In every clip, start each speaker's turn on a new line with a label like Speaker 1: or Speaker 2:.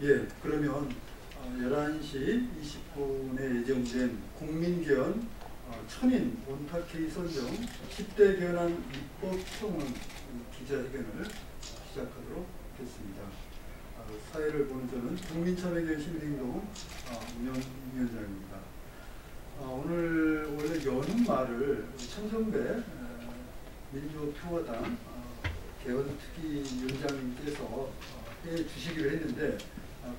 Speaker 1: 예, 그러면 11시 20분에 예정된 국민개헌 천인 온탁회의 선정 10대 개헌안 입법청원 기자회견을 시작하도록 하겠습니다. 사회를 보는 저는 국민참여개헌 시민행동 운영위원장입니다. 오늘 원래 여는 말을 천정배 민주평화당 개헌특위위원장님께서 해주시기로 했는데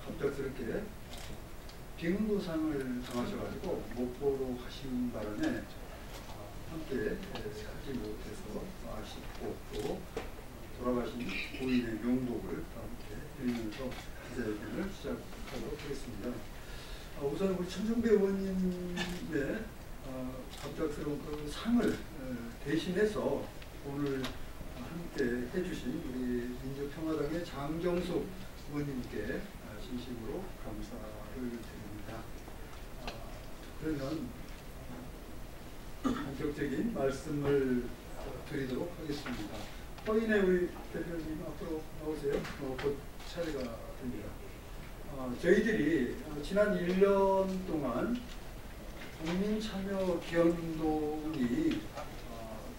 Speaker 1: 갑작스럽게 비응도상을 당하셔가지고 못 보러 가신 바람에 함께 하지 못해서 아쉽고 또 돌아가신 고인의 명복을 함께 드리면서 기자회견을 시작하도록 하겠습니다. 우선 우리 천정배 의원님의 갑작스러운 그 상을 대신해서 오늘 함께 해주신 우리 민주평화당의 장정숙 의원님께 진심으로 감사를 드립니다. 그러면 본격적인 말씀을 드리도록 하겠습니다. 허인의 우리 대표님 앞으로 나오세요. 곧 차례가 됩니다. 저희들이 지난 1년 동안 국민참여 개헌운동이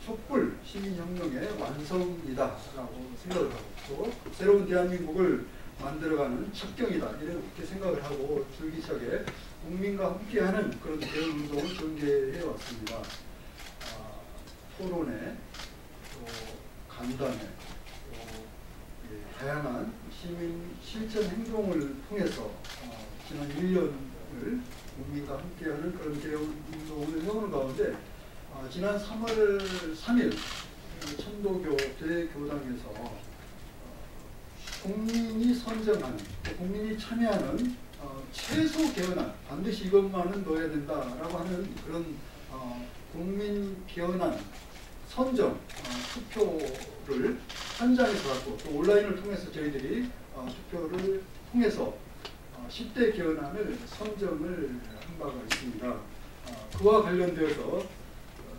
Speaker 1: 촛불 시민혁명의 완성이다라고 생각을 하고 또 새로운 대한민국을 만들어가는 척경이다 이렇게 생각을 하고 줄기차게 국민과 함께하는 그런 개헌운동을 전개해 왔습니다. 토론회, 또 간담회, 또 다양한 시민 실천 행동을 통해서 지난 1년을 국민과 함께하는 그런 개헌운동을 해오는 가운데 지난 3월 3일 천도교 대교당에서 국민이 선정하는, 국민이 참여하는 최소 개헌안, 반드시 이것만은 넣어야 된다라고 하는 그런 국민 개헌안 선정 투표를 현장에서 하고 또 온라인을 통해서 저희들이 투표를 통해서 10대 개헌안을 선정을 한 바가 있습니다. 그와 관련되어서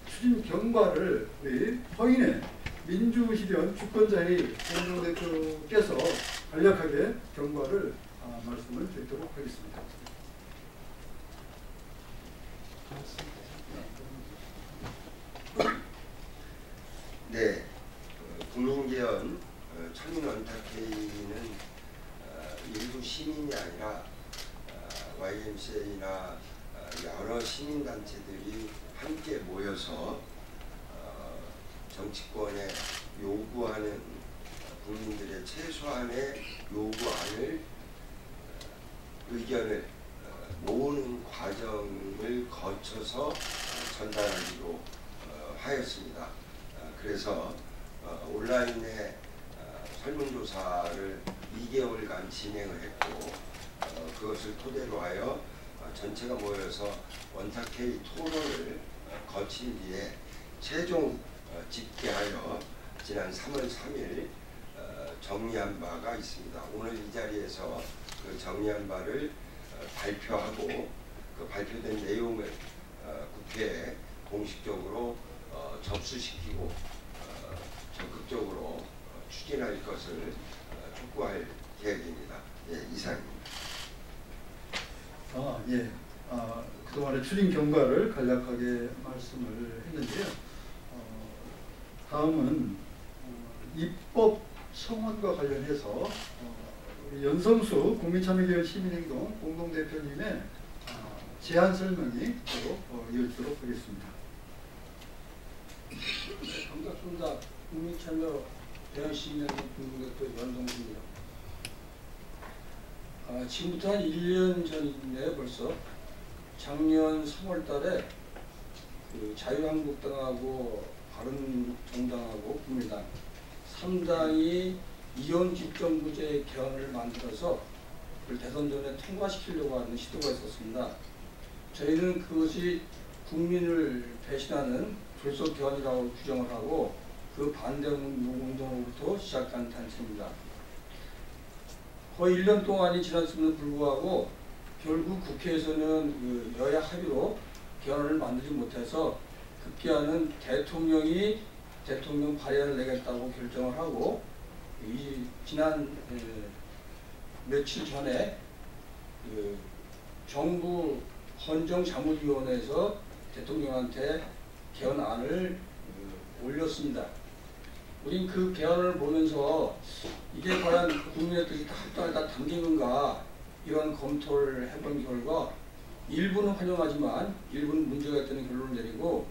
Speaker 1: 추진 경과를 우리 허인의 민주실현 주권자의 공동대표께서 간략하게 경과를 말씀을 드리도록 하겠습니다.
Speaker 2: 네, 국민개헌 천인원탁회의는 일부 시민이 아니라 YMCA나 여러 시민단체들이 함께 모여서 정치권에 요구하는 국민들의 최소한의 요구안을 의견을 모으는 과정을 거쳐서 전달하기로 하였습니다. 그래서 온라인에 설문조사를 2개월간 진행을 했고 그것을 토대로 하여 전체가 모여서 원탁회의 토론을 거친 뒤에 최종 집계하여 지난 3월 3일 정리한 바가 있습니다. 오늘 이 자리에서 그 정리한 바를 발표하고 그 발표된 내용을 국회에 공식적으로 접수시키고 적극적으로 추진할 것을 촉구할 계획입니다. 예, 이상입니다.
Speaker 1: 예. 그동안의 추진 경과를 간략하게 말씀을 했는데요. 다음은 입법 청원과 관련해서 우리 연성수 국민참여개헌 시민행동 공동대표님의 제안 설명이 바로 이어지도록 하겠습니다.
Speaker 3: 반갑습니다. 국민참여 개헌 시민행동 공동대표 연성수입니다. 지금부터 한 1년 전인데 벌써 작년 3월 달에 그 자유한국당하고 바른정당하고 국민당 3당이 이혼 집정부제 개헌을 만들어서 그걸 대선 전에 통과시키려고 하는 시도가 있었습니다. 저희는 그것이 국민을 배신하는 불법 개헌이라고 규정을 하고 그 반대 운동으로부터 시작한 단체입니다. 거의 1년 동안이 지났음에도 불구하고 결국 국회에서는 그 여야 합의로 개헌을 만들지 못해서 급기야는 대통령이 대통령 발의안을 내겠다고 결정을 하고 이 지난 며칠 전에 그 정부 헌정자문위원회에서 대통령한테 개헌안을 올렸습니다. 우린 그 개헌을 보면서 이게 과연 국민의 뜻이 합당하게 다 담긴 건가 이런 검토를 해본 결과 일부는 환영하지만 일부는 문제가 있다는 결론을 내리고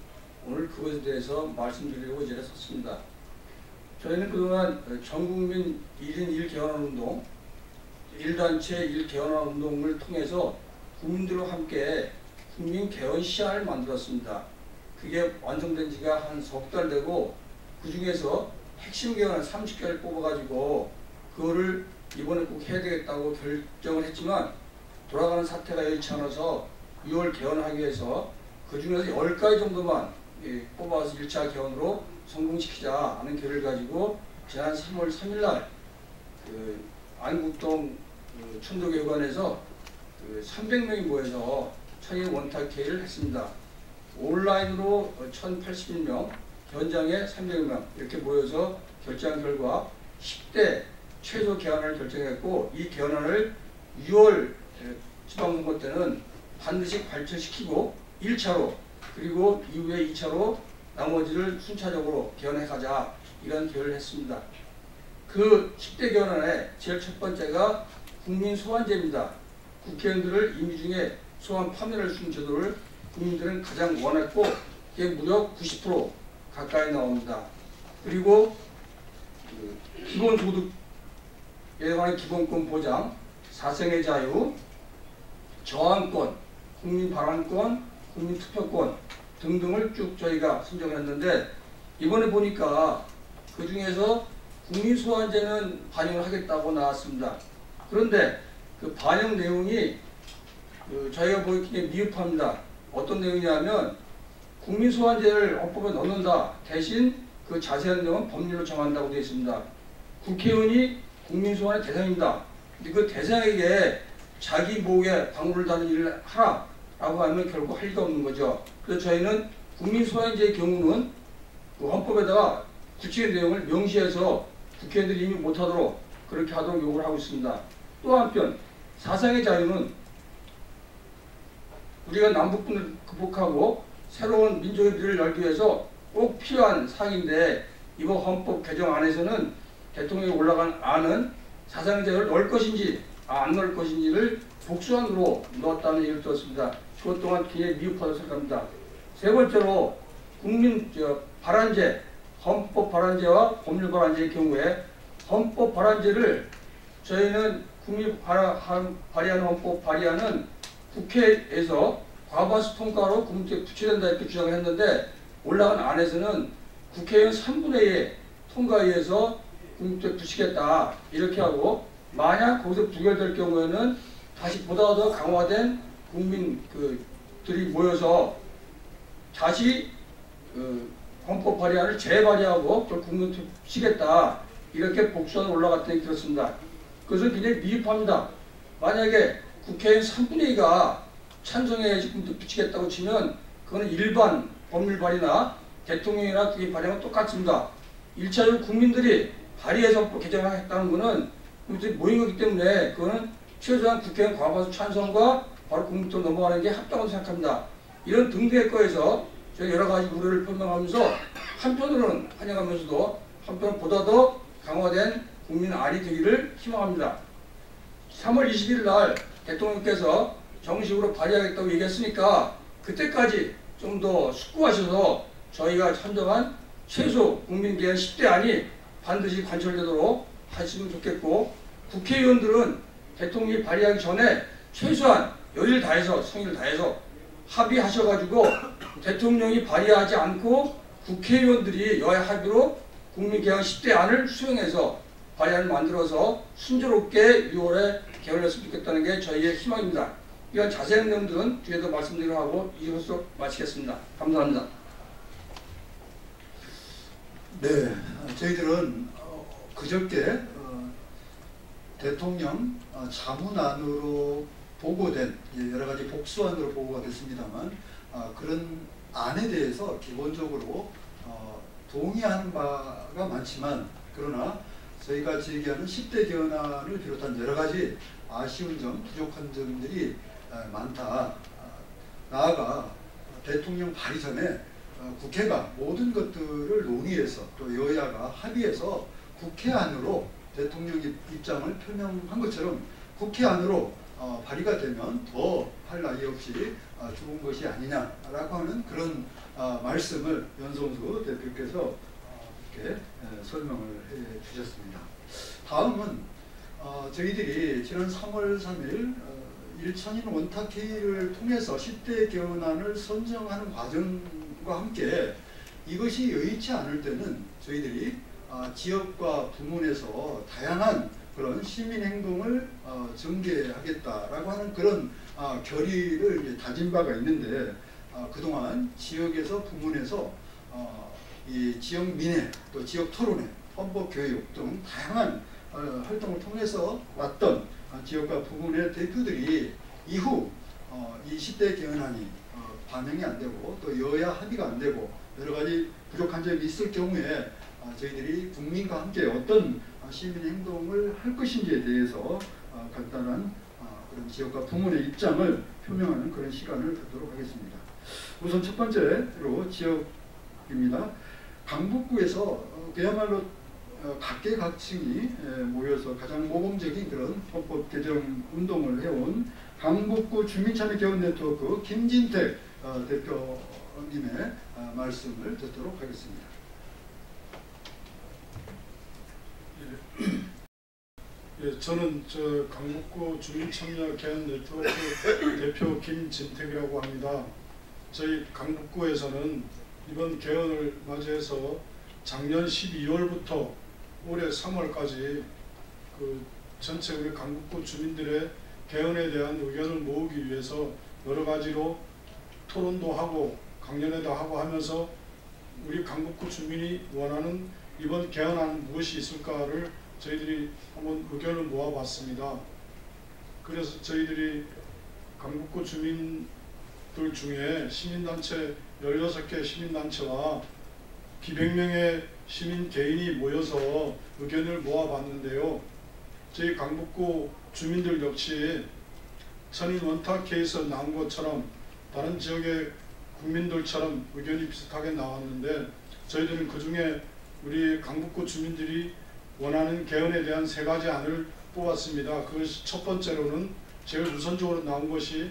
Speaker 3: 오늘 그것에 대해서 말씀드리려고 이 자리에 섰습니다. 저희는 그동안 전국민 1인 1개헌안 운동, 1단체 1개헌안 운동을 통해서 국민들과 함께 국민 개헌 시안을 만들었습니다. 그게 완성된 지가 한 석 달 되고 그 중에서 핵심 개헌을 30개를 뽑아가지고 그거를 이번에 꼭 해야 되겠다고 결정을 했지만 돌아가는 사태가 여의치 않아서 6월 개헌을 하기 위해서 그 중에서 10가지 정도만 뽑아서 1차 개헌으로 성공시키자 하는 결의를 가지고 지난 3월 3일날 그 안국동 천도교관에서 300명이 모여서 청일 원탁회의를 했습니다. 온라인으로 1081명, 현장에 300명 이렇게 모여서 결정한 결과 10대 최소 개헌안을 결정했고 이 개헌안을 6월 지방선거 때는 반드시 발표시키고 1차로 그리고 이후에 2차로 나머지를 순차적으로 개헌해 가자 이런 결의를 했습니다. 그 10대 개헌안의 제일 첫 번째가 국민 소환제입니다. 국회의원들을 임기 중에 소환 파면할 수 있는 제도를 국민들은 가장 원했고 이게 무려 90% 가까이 나옵니다. 그리고 기본소득에 관한 기본권 보장, 사생의 자유, 저항권, 국민발언권, 국민투표권 등등을 쭉 저희가 선정을 했는데 이번에 보니까 그 중에서 국민소환제는 반영을 하겠다고 나왔습니다. 그런데 그 반영 내용이 저희가 보기에 미흡합니다. 어떤 내용이냐면 국민소환제를 헌법에 넣는다. 대신 그 자세한 내용은 법률로 정한다고 되어 있습니다. 국회의원이 국민소환의 대상입니다. 근데 그 대상에게 자기 목에 방울을 다는 일을 하라라고 하면 결국 할 리가 없는 거죠. 그래서 저희는 국민소환제의 경우는 그 헌법에다가 구체적인 내용을 명시해서 국회의원들이 이미 못하도록 그렇게 하도록 요구를 하고 있습니다. 또 한편 사상의 자유는 우리가 남북분을 극복하고 새로운 민족의 미래를 열기 위해서 꼭 필요한 사항인데 이번 헌법 개정안에서는 대통령이 올라간 안은 사상의 자유를 넣을 것인지 안 넣을 것인지를 복수안으로 넣었다는 얘기를 들었습니다. 그것 또한 굉장히 미흡하다고 생각합니다. 세 번째로 국민 발안제, 헌법 발안제와 법률 발안제의 경우에 헌법 발안제를 저희는 국민 발의하는 헌법 발의안은 국회에서 과반수 통과로 국무회의에 부처된다 이렇게 주장을 했는데 올라간 안에서는 국회의원 3분의 1의 통과에 의해서 국무회의에 붙이겠다 이렇게 하고 만약 거기서 부결될 경우에는 다시 보다 더 강화된 국민들이 모여서 다시 헌법 발의안을 재발의하고 그걸 국무회의에 붙이겠다 이렇게 복수안으로 올라갔다는 얘기 들었습니다. 그것은 굉장히 미흡합니다. 만약에 국회의원 3분의 2가 찬성해 지금 붙이겠다고 치면 그거는 일반 법률 발의나 대통령이나 그게 발의하면 똑같습니다. 1차적으로 국민들이 발의해서 헌법 개정하겠다는 것은 국민들이 모인 거기 때문에 그거는 최소한 국회의원 과반수 찬성과 바로 국무회의로 넘어가는 게 합당하다고 생각합니다. 이런 등등의 거에서 저희 여러 가지 우려를 표명하면서 한편으로는 환영하면서도 한편 보다 더 강화된 국민 안이 되기를 희망합니다. 3월 20일 날 대통령께서 정식으로 발의하겠다고 얘기했으니까 그때까지 좀 더 숙고하셔서 저희가 선정한 최소 국민개헌 10대 안이 반드시 관철되도록 하시면 좋겠고 국회의원들은 대통령이 발의하기 전에 최소한 여의를 다해서 성의를 다해서 합의하셔가지고 대통령이 발의하지 않고 국회의원들이 여야 합의로 국민개헌 10대 안을 수용해서 발의안을 만들어서 순조롭게 6월에 개헌했으면 좋겠다는 게 저희의 희망입니다. 이런 자세한 내용들은 뒤에도 말씀드리려 하고 이것으로 마치겠습니다. 감사합니다.
Speaker 1: 네, 저희들은 그저께 대통령 자문안으로 보고된 여러 가지 복수안으로 보고가 됐습니다만 그런 안에 대해서 기본적으로 동의하는 바가 많지만 그러나 저희가 제기하는 10대 개헌안을 비롯한 여러 가지 아쉬운 점, 부족한 점들이 많다. 나아가 대통령 발의 전에 국회가 모든 것들을 논의해서 또 여야가 합의해서 국회 안으로 대통령 입장을 표명한 것처럼 국회 안으로 발의가 되면 더 할 나위 없이 좋은 것이 아니냐라고 하는 그런 말씀을 연성수 대표께서 이렇게 설명을 해 주셨습니다. 다음은 저희들이 지난 3월 3일 일천인 원탁회의를 통해서 10대 개헌안을 선정하는 과정과 함께 이것이 여의치 않을 때는 저희들이 지역과 부문에서 다양한 그런 시민행동을 전개하겠다라고 하는 그런 결의를 다진 바가 있는데 그동안 지역에서 부문에서 이 지역 민회 또 지역 토론회 헌법교육 등 다양한 활동을 통해서 왔던 지역과 부문의 대표들이 이후 이 10대 개헌안이 반영이 안 되고 또 여야 합의가 안 되고 여러 가지 부족한 점이 있을 경우에 저희들이 국민과 함께 어떤 시민 행동을 할 것인지에 대해서 간단한 그런 지역과 부문의 입장을 표명하는 그런 시간을 갖도록 하겠습니다. 우선 첫 번째로 지역입니다. 강북구에서 그야말로 각계각층이 모여서 가장 모범적인 그런 헌법 개정 운동을 해온 강북구 주민참여 개헌 네트워크 김진택 대표님의 말씀을 듣도록 하겠습니다.
Speaker 4: 예, 저는 강북구 주민참여 개헌 네트워크 대표 김진택이라고 합니다. 저희 강북구에서는 이번 개헌을 맞이해서 작년 12월부터 올해 3월까지 그 전체 우리 강북구 주민들의 개헌에 대한 의견을 모으기 위해서 여러 가지로 토론도 하고 강연회도 하고 하면서 우리 강북구 주민이 원하는 이번 개헌안 무엇이 있을까를 저희들이 한번 의견을 모아봤습니다. 그래서 저희들이 강북구 주민들 중에 시민단체 16개 시민단체와 기백 명의 시민 개인이 모여서 의견을 모아봤는데요. 저희 강북구 주민들 역시 천인 원탁회에서 나온 것처럼 다른 지역의 국민들처럼 의견이 비슷하게 나왔는데 저희들은 그 중에 우리 강북구 주민들이 원하는 개헌에 대한 3가지 안을 뽑았습니다. 그것이 첫 번째로는 제일 우선적으로 나온 것이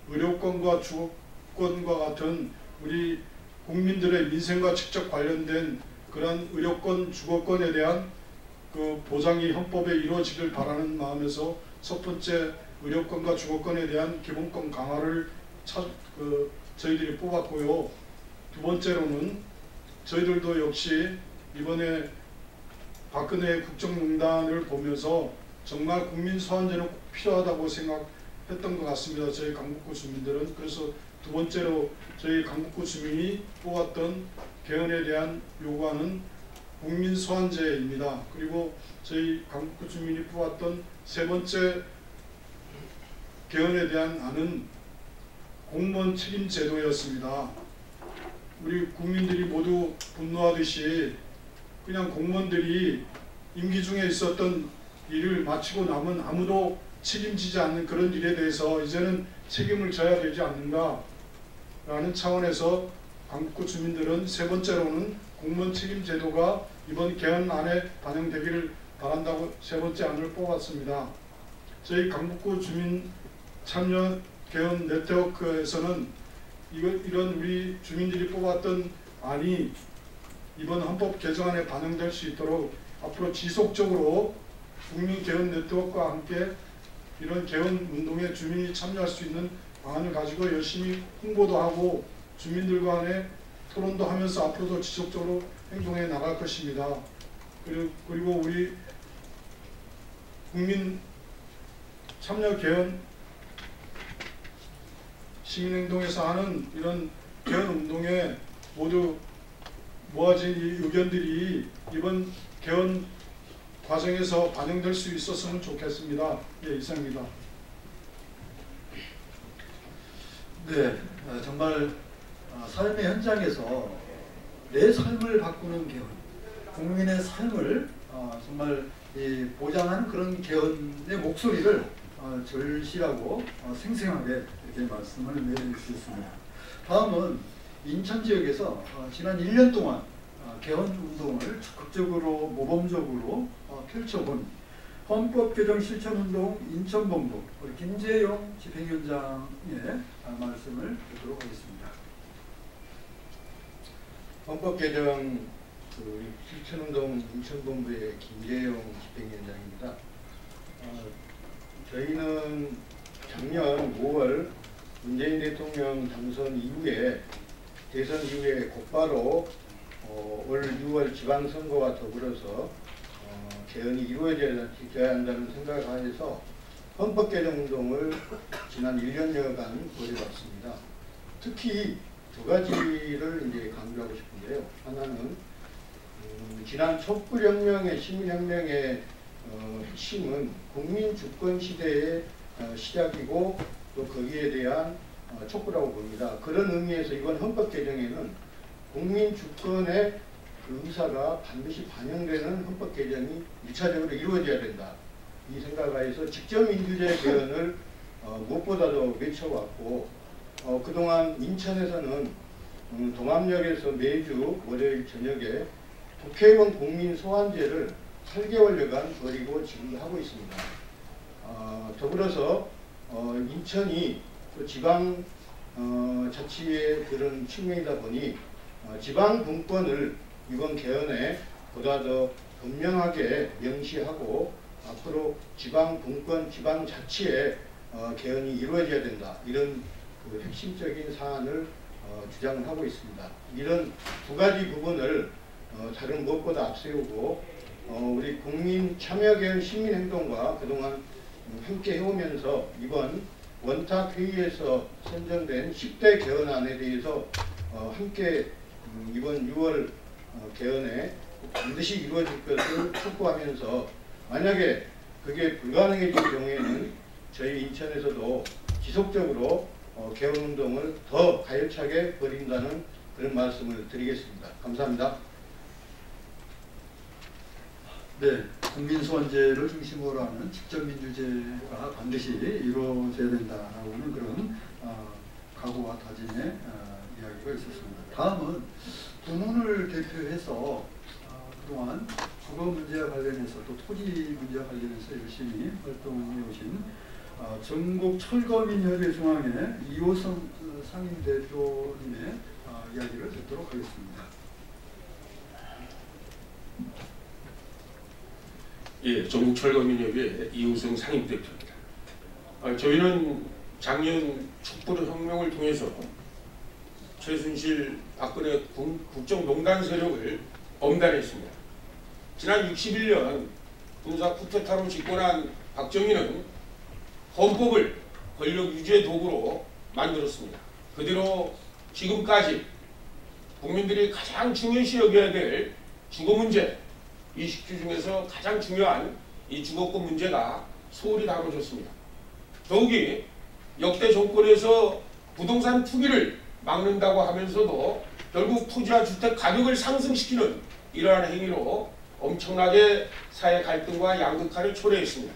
Speaker 4: 의료권과 주거권과 같은 우리 국민들의 민생과 직접 관련된 그런 의료권, 주거권에 대한 그 보장이 헌법에 이루어지길 바라는 마음에서 첫 번째 의료권과 주거권에 대한 기본권 강화를 저희들이 뽑았고요. 두 번째로는 저희들도 역시 이번에 박근혜 국정농단을 보면서 정말 국민 소환제는 꼭 필요하다고 생각했던 것 같습니다. 저희 강북구 주민들은. 그래서 두 번째로 저희 강북구 주민이 뽑았던 개헌에 대한 요구안은 국민 소환제입니다. 그리고 저희 강북구 주민이 뽑았던 세 번째 개헌에 대한 안은 공무원 책임 제도였습니다. 우리 국민들이 모두 분노하듯이 그냥 공무원들이 임기 중에 있었던 일을 마치고 나면 아무도 책임지지 않는 그런 일에 대해서 이제는 책임을 져야 되지 않는가 라는 차원에서 강북구 주민들은 세 번째로는 공무원 책임 제도가 이번 개헌안에 반영되기를 바란다고 세 번째 안을 뽑았습니다. 저희 강북구 주민 참여 개헌 네트워크에서는 이런 우리 주민들이 뽑았던 안이 이번 헌법 개정안에 반영될 수 있도록 앞으로 지속적으로 국민 개헌 네트워크와 함께 이런 개헌 운동에 주민이 참여할 수 있는 방안을 가지고 열심히 홍보도 하고 주민들 간에 토론도 하면서 앞으로도 지속적으로 행동해 나갈 것입니다. 그리고 우리 국민 참여 개헌 시민행동에서 하는 이런 개헌 운동에 모두 모아진 이 의견들이 이번 개헌 과정에서 반영될 수 있었으면 좋겠습니다. 예, 이상입니다.
Speaker 1: 네, 정말 삶의 현장에서 내 삶을 바꾸는 개헌, 국민의 삶을 정말 이 보장하는 그런 개헌의 목소리를 절실하고 생생하게 이렇게 말씀을 내드리겠습니다. 다음은 인천 지역에서 지난 1년 동안 개헌 운동을 적극적으로 모범적으로 펼쳐본 헌법 개정 실천운동 인천본부 우리 김재용 집행위원장의 말씀을 듣도록 하겠습니다.
Speaker 5: 헌법 개정 실천운동 인천본부의 김재용 집행위원장입니다. 저희는 작년 5월 문재인 대통령 당선 이후에 대선 이후에 곧바로 올 6월 지방선거와 더불어서 개헌이 이루어져야 한다는 생각을 하여서 헌법 개정 운동을 지난 1년여간 벌여왔습니다. 특히 두 가지를 이제 강조하고 싶은데요. 하나는 지난 촛불혁명의 시민혁명의 핵심은 국민주권 시대의 시작이고 또 거기에 대한 촉구라고 봅니다. 그런 의미에서 이번 헌법 개정에는 국민주권의 그 의사가 반드시 반영되는 헌법 개정이 1차적으로 이루어져야 된다. 이 생각하에서 직접민주제 개헌을 무엇보다도 외쳐왔고 그동안 인천에서는 동암역에서 매주 월요일 저녁에 국회의원 국민 소환제를 8개월여간 벌이고 지금 하고 있습니다. 더불어서 인천이 또 지방 자치의 그런 측면이다 보니 지방 분권을 이번 개헌에 보다 더 분명하게 명시하고 앞으로 지방 분권, 지방 자치의 개헌이 이루어져야 된다. 이런 그 핵심적인 사안을 주장을 하고 있습니다. 이런 두 가지 부분을 다른 무엇보다 앞세우고 우리 국민 참여개헌 시민행동과 그동안 함께 해오면서 이번 원탁회의에서 선정된 10대 개헌안에 대해서 함께 이번 6월 개헌에 반드시 이루어질 것을 촉구하면서 만약에 그게 불가능해질 경우에는 저희 인천에서도 지속적으로 개헌운동을 더 가열차게 벌인다는 그런 말씀을 드리겠습니다. 감사합니다.
Speaker 1: 네, 국민소환제를 중심으로 하는 직접민주제가 반드시 이루어져야 된다라고 하는 그런 각오와 다짐의 이야기가 있었습니다. 다음은 부문을 대표해서 그동안 주거 문제와 관련해서 또 토지 문제와 관련해서 열심히 활동해 오신 전국 철거민협의 중앙회 이호성 상임대표님의 이야기를 듣도록 하겠습니다.
Speaker 6: 예, 전국철거민협의 이우성 상임대표입니다. 저희는 작년 촛불혁명을 통해서 최순실 박근혜 국정농단 세력을 엄단했습니다. 지난 61년 군사 쿠데타로 집권한 박정희는 헌법을 권력 유지의 도구로 만들었습니다. 그대로 지금까지 국민들이 가장 중요시 여겨야 될 주거 문제, 20주 중에서 가장 중요한 이 주거권 문제가 소홀히 다뤄졌습니다. 더욱이 역대 정권에서 부동산 투기를 막는다고 하면서도 결국 토지와 주택 가격을 상승시키는 이러한 행위로 엄청나게 사회 갈등과 양극화를 초래했습니다.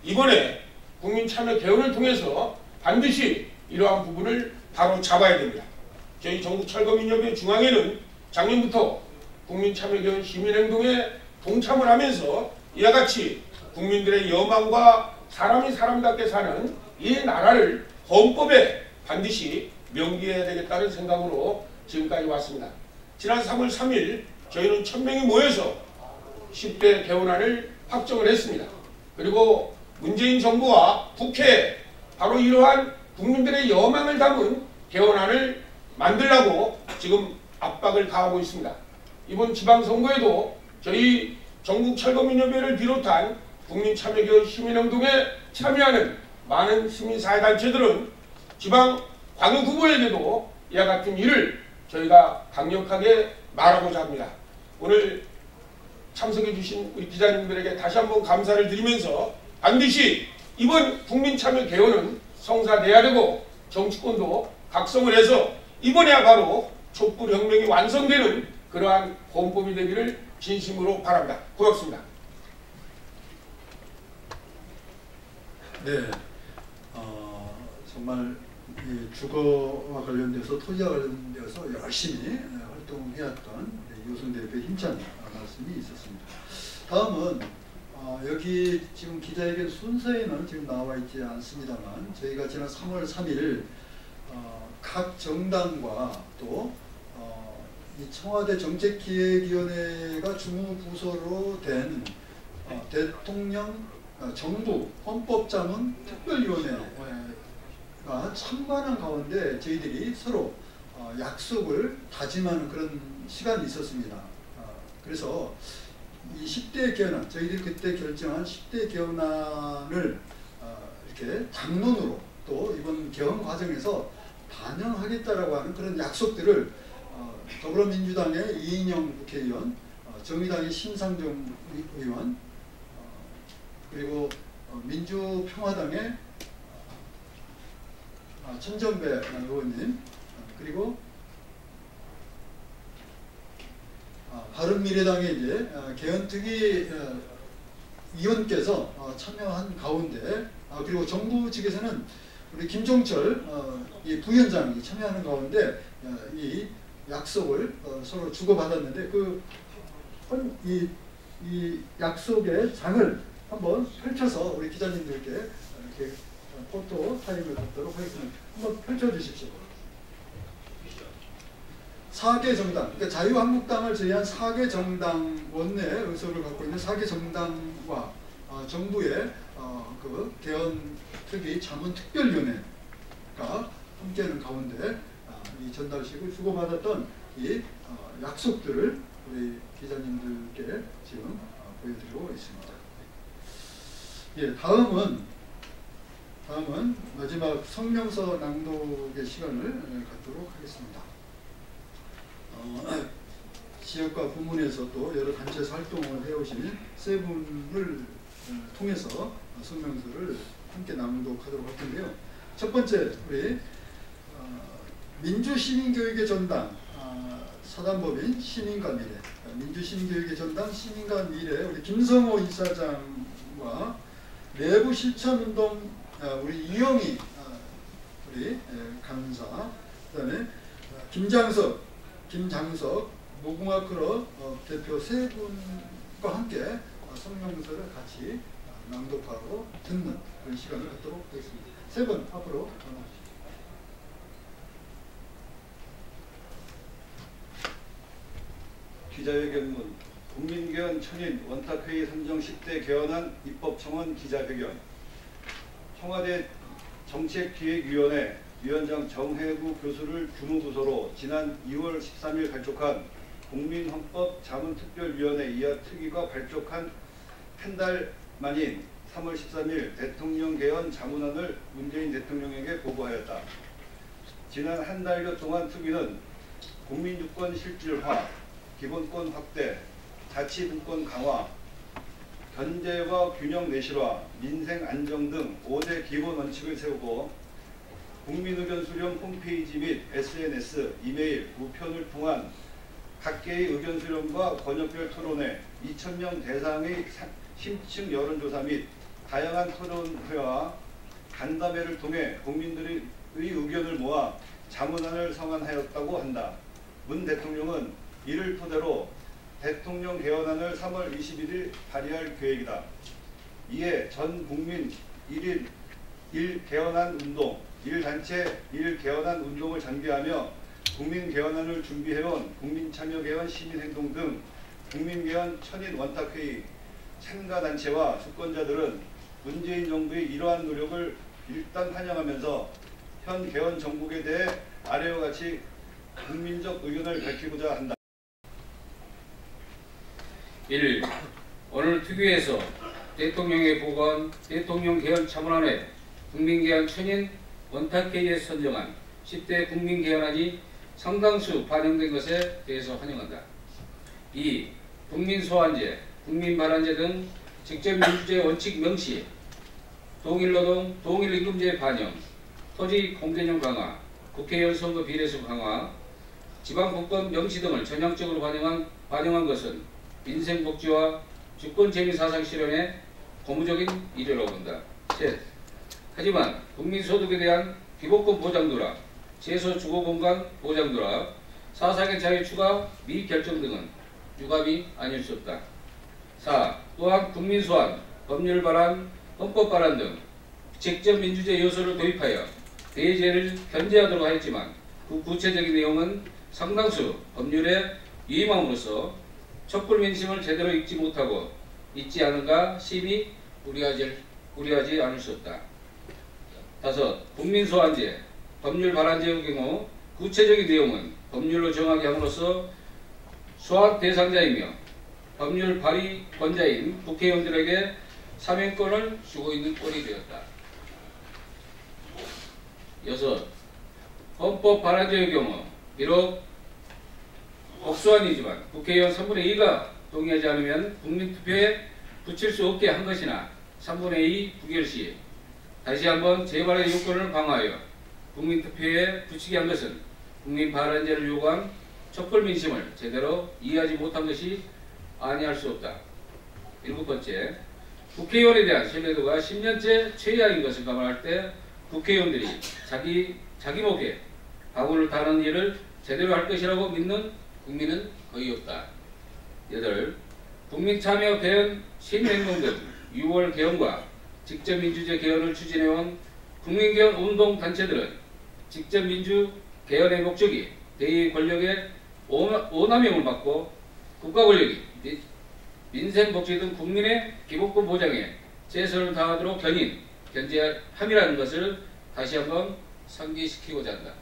Speaker 6: 이번에 국민참여 개헌을 통해서 반드시 이러한 부분을 바로 잡아야 됩니다. 저희 전국철거민협의 중앙회는 작년부터 국민참여 개헌 시민행동에 동참을 하면서 이와 같이 국민들의 여망과 사람이 사람답게 사는 이 나라를 헌법에 반드시 명기해야 되겠다는 생각으로 지금까지 왔습니다. 지난 3월 3일 저희는 1000명이 모여서 10대 개헌안을 확정을 했습니다. 그리고 문재인 정부와 국회에 바로 이러한 국민들의 여망을 담은 개헌안을 만들라고 지금 압박을 가하고 있습니다. 이번 지방선거에도 저희 전국철거민협회를 비롯한 국민참여개헌 시민행동에 참여하는 많은 시민사회단체들은 지방 광역 후보에게도 이와 같은 일을 저희가 강력하게 말하고자 합니다. 오늘 참석해 주신 우리 기자님들에게 다시 한번 감사를 드리면서 반드시 이번 국민참여개헌은 성사돼야 되고 정치권도 각성을 해서 이번에야 바로 촛불혁명이 완성되는 그러한 헌법이 되기를 진심으로 바랍니다. 고맙습니다.
Speaker 1: 네, 정말 이 주거와 관련돼서 토지와 관련돼서 열심히 활동해왔던 유승 대표의 힘찬 말씀이 있었습니다. 다음은 여기 지금 기자회견 순서에는 지금 나와 있지 않습니다만 저희가 지난 3월 3일 각 정당과 또 이 청와대 정책기획위원회가 주무부서로 된 대통령 정부 헌법자문 특별위원회가 참관한 가운데 저희들이 서로 약속을 다짐하는 그런 시간이 있었습니다. 그래서 이 10대 개헌안, 저희들이 그때 결정한 10대 개헌안을 이렇게 당론으로 또 이번 개헌 과정에서 반영하겠다라고 하는 그런 약속들을 더불어민주당의 이인영 국회의원, 정의당의 심상정 의원, 그리고 민주평화당의 천정배 의원님, 그리고 바른미래당의 이제 개헌특위 위원께서 참여한 가운데, 그리고 정부 측에서는 우리 김종철 이 부위원장이 참여하는 가운데 이 약속을 서로 주고받았는데 이 약속의 장을 한번 펼쳐서 우리 기자님들께 이렇게 포토 타임을 갖도록 하겠습니다. 한번 펼쳐주십시오. 4개 정당, 그러니까 자유한국당을 제외한 4개 정당 원내 의석을 갖고 있는 4개 정당과 정부의 그 개헌특위 자문특별위원회가 함께하는 가운데 이 전달식을 주고받았던 이 약속들을 우리 기자님들께 지금 보여드리고 있습니다. 예, 다음은 마지막 성명서 낭독의 시간을 갖도록 하겠습니다. 지역과 부문에서 또 여러 단체에서 활동을 해오신 세 분을 통해서 성명서를 함께 낭독하도록 할 텐데요. 첫 번째 우리 민주시민교육의 전당 사단법인 시민과 미래, 민주시민교육의 전당 시민과 미래 우리 김성호 이사장과 내부실천운동 우리 이영희 우리 강사, 그다음에 김장석 무궁화 클럽 대표 세 분과 함께 성명서를 같이 낭독하고 듣는 그런 시간을 갖도록 하겠습니다. 세 분 앞으로 나와주십시오.
Speaker 7: 기자회견문 국민개헌 천인 원탁회의 선정 10대 개헌안 입법청원 기자회견. 청와대 정책기획위원회 위원장 정혜구 교수를 주무부서로 지난 2월 13일 발족한 국민헌법 자문특별위원회 이하 특위가 발족한 한 달 만인 3월 13일 대통령 개헌 자문안을 문재인 대통령에게 보고하였다. 지난 한 달여 동안 특위는 국민주권 실질화, 기본권 확대, 자치분권 강화, 견제와 균형 내실화, 민생 안정 등 5대 기본 원칙을 세우고 국민의견 수렴 홈페이지 및 SNS, 이메일, 우편을 통한 각계의 의견 수렴과 권역별 토론회, 2,000명 대상의 심층 여론조사 및 다양한 토론회와 간담회를 통해 국민들의 의견을 모아 자문안을 성안하였다고 한다. 문 대통령은 이를 토대로 대통령 개헌안을 3월 21일 발의할 계획이다. 이에 전 국민 1일 1개헌안 운동, 1단체 1개헌안 운동을 전개하며 국민개헌안을 준비해온 국민참여개헌 시민행동 등 국민개헌 천인 원탁회의 참가단체와 주권자들은 문재인 정부의 이러한 노력을 일단 환영하면서 현 개헌 정국에 대해 아래와 같이 국민적 의견을 밝히고자 한다.
Speaker 3: 1. 오늘 특위에서 대통령의 보고한 대통령 개헌 자문안에 국민개헌 천인 원탁회의에 선정한 10대 국민개헌안이 상당수 반영된 것에 대해서 환영한다. 2. 국민소환제, 국민발언제 등 직접민주주의 원칙 명시, 동일노동, 동일임금제 반영, 토지 공개념 강화, 국회의원 선거 비례수 강화, 지방분권 명시 등을 전향적으로 반영한 것은 민생복지와 주권재미 사상 실현의 고무적인 일이라고 본다. 셋. 하지만 국민소득에 대한 기본권 보장도라, 재소 주거공간 보장도라, 사상의 자유 추가 미결정 등은 유감이 아닐 수 없다. 4. 또한 국민소환, 법률 발안, 헌법 발안 등 직접 민주제 요소를 도입하여 대제를 견제하도록 하였지만 그 구체적인 내용은 상당수 법률에 위임함으로써 촛불 민심을 제대로 읽지 못하고 있지 않은가 심히 우려하지 않을 수 없다. 5. 국민소환제, 법률 발안제의 경우 구체적인 내용은 법률로 정하게 함으로써 소환 대상자이며 법률 발의권자인 국회의원들에게 사명권을 주고 있는 꼴이 되었다. 6. 헌법 발안제의 경우 비록 법소안이지만 국회의원 3분의 2가 동의하지 않으면 국민투표에 붙일 수 없게 한 것이나 3분의 2 부결 시 다시 한번 재발의 요건을 강화하여 국민투표에 붙이게 한 것은 국민발안제를 요구한 촛불 민심을 제대로 이해하지 못한 것이 아니할 수 없다. 7번째, 국회의원에 대한 신뢰도가 10년째 최하인 것을 감안할 때 국회의원들이 자기 목에 바구니를 다는 일을 제대로 할 것이라고 믿는 국민은 거의 없다. 8. 국민참여 개헌 신행동 등 6월 개헌과 직접민주제 개헌을 추진해온 국민개헌 운동단체들은 직접민주 개헌의 목적이 대의 권력의 오남용을 막고 국가 권력이 민생복지 등 국민의 기본권 보장에 최선을 다하도록 견제함이라는 것을 다시 한번 상기시키고자 한다.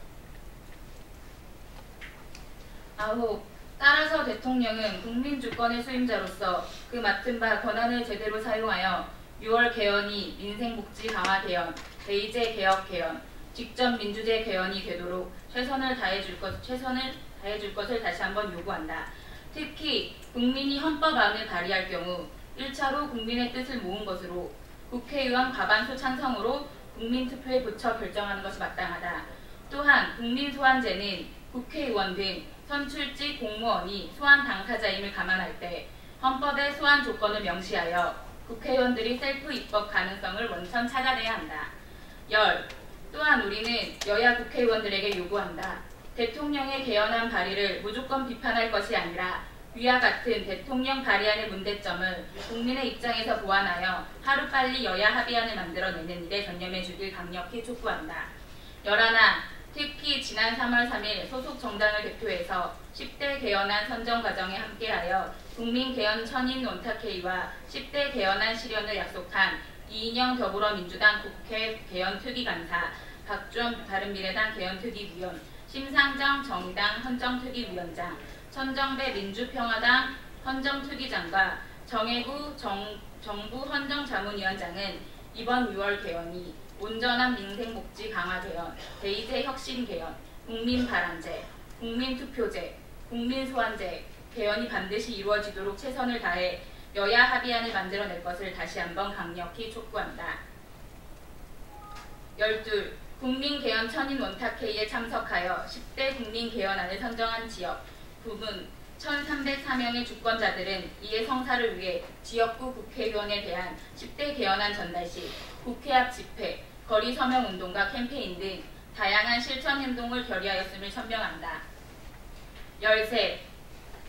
Speaker 8: 9. 따라서 대통령은 국민주권의 수임자로서 그 맡은 바 권한을 제대로 사용하여 6월 개헌이 민생복지 강화 개헌, 대의제 개혁 개헌, 직접민주제 개헌이 되도록 최선을 다해줄 것을 다시 한번 요구한다. 특히 국민이 헌법안을 발의할 경우 1차로 국민의 뜻을 모은 것으로 국회의원 과반수 찬성으로 국민투표에 붙여 결정하는 것이 마땅하다. 또한 국민소환제는 국회의원 등 선출직 공무원이 소환 당사자임을 감안할 때 헌법의 소환 조건을 명시하여 국회의원들이 셀프 입법 가능성을 원천 차단해야 한다. 10. 또한 우리는 여야 국회의원들에게 요구한다. 대통령의 개헌안 발의를 무조건 비판할 것이 아니라 위와 같은 대통령 발의안의 문제점을 국민의 입장에서 보완하여 하루빨리 여야 합의안을 만들어내는 일에 전념해주길 강력히 촉구한다. 11. 특히 지난 3월 3일 소속 정당을 대표해서 10대 개헌안 선정 과정에 함께하여 국민개헌 천인 논탁회의와 10대 개헌안 실현을 약속한 이인영 더불어민주당 국회 개헌특위간사, 박주원 바른미래당 개헌특위위원, 심상정 정의당 헌정특위위원장, 천정배 민주평화당 헌정특위장과 정혜구 정부 헌정자문위원장은 이번 6월 개헌이 온전한 민생복지 강화 개헌, 대의제 혁신 개헌, 국민발안제, 국민투표제, 국민소환제 개헌이 반드시 이루어지도록 최선을 다해 여야 합의안을 만들어낼 것을 다시 한번 강력히 촉구한다. 12. 국민개헌 천인 원탁회의에 참석하여 10대 국민개헌안을 선정한 지역, 부문 1304명의 주권자들은 이에 성사를 위해 지역구 국회의원에 대한 10대 개헌안 전달 시 국회 앞 집회, 거리 서명 운동과 캠페인 등 다양한 실천 행동을 결의하였음을 천명한다. 13.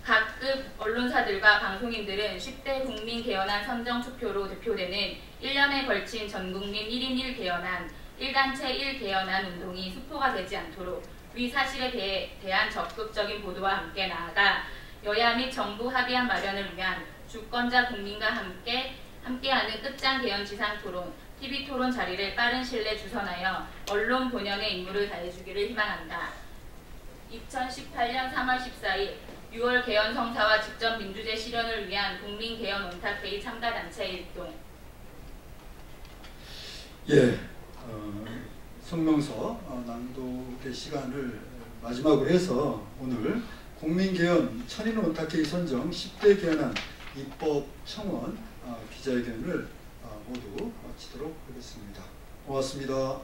Speaker 8: 각급 언론사들과 방송인들은 10대 국민개헌안 선정 투표로 대표되는 1년에 걸친 전국민 1인 1개헌안, 1단체 1개헌안 운동이 수포가 되지 않도록 위 사실에 대한 적극적인 보도와 함께 나아가 여야 및 정부 합의안 마련을 위한 주권자 국민과 함께하는 끝장 개헌 지상 토론, TV 토론 자리를 빠른 시일 내에 주선하여 언론 본연의 임무를 다해주기를 희망한다. 2018년 3월 14일 6월 개헌 성사와 직접 민주제 실현을 위한 국민개헌 원탁회의 참가단체 일동.
Speaker 1: 예, 성명서 낭독의 시간을 마지막으로 해서 오늘 국민개헌 천인 원탁회의 선정 10대 개헌안 입법 청원 기자회견을 모두 마치도록 하겠습니다. 고맙습니다.